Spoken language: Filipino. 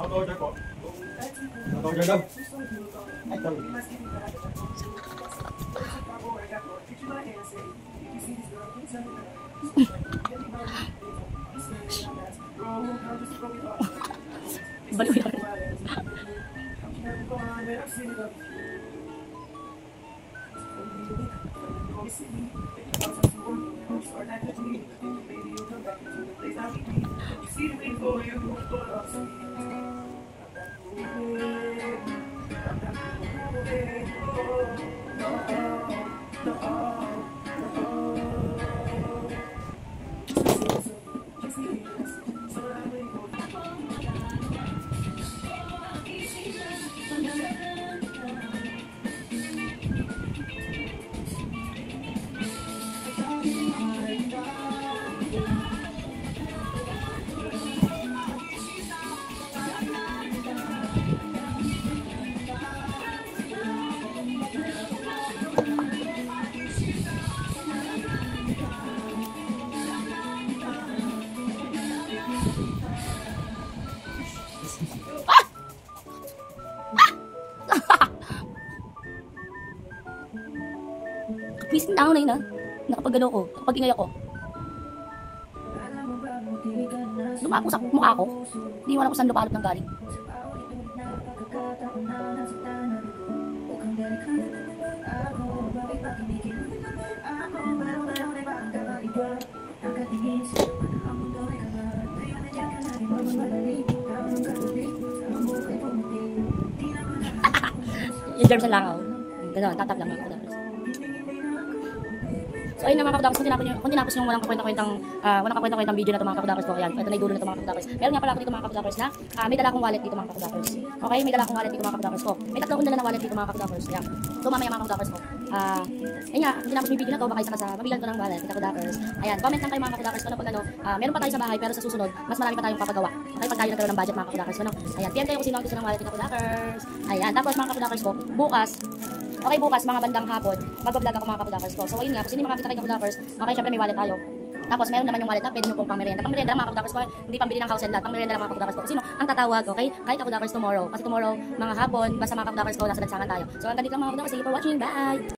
Order po. Order daw. Ay, daw. Baliw yan. Please, na yun ha. Nakapagano ko, nakapag-ingay ako. Lumako sa mukha ko. Hindi wala ko saan lupalot ng galing. Yung germs lang ako. Gano'n, tatap lang ako. So ayun na mga kapudakos, kung tinapos yung walang kakwenta-kwentang video na ito mga kapudakos ko, ayan, ito na yung dulo na ito mga kapudakos. Meron nga pala ako dito mga kapudakos na may dala akong wallet dito mga kapudakos. Okay, may dala akong wallet dito mga kapudakos ko. May tatlo akong dala na wallet dito mga kapudakos. Ayan. So mamaya mga kapudakos ko. Ayun nga, kung tinapos yung video na ito, baka isa ka sa mabilan ko ng wallet, mga kapudakos. Ayan, comment lang kayo mga kapudakos ko na pag ano, meron pa tayo sa bahay pero sa susunod, mas marami pa tayong papagawa. Okay, pag tayo nagkaroon ng budget mga kapudakos ko, no? Ayan, PM kayo kung sino ang gusto ng wallet, mga kapudakos. Ayan, tapos mga kapudakos ko, bukas mga bandang hapon, mag-vlog ako mga kapudakers ko. So ayun nga, kung sino makakita kayo kapudakers, okay, syempre may wallet tayo. Tapos meron naman yung wallet na pwede nyo pong pang-merienda. Pang-merienda lang mga kapudakers ko, hindi pambili ng house and lot. Pang-merienda lang mga kapudakers ko. Sino ang tatawag, okay? Kahit kapudakers tomorrow. Kasi tomorrow, mga hapon, basta mga kapudakers ko, nasa lansangan tayo. So hanggang dito lang mga kapudakers. Thank you for watching. Bye!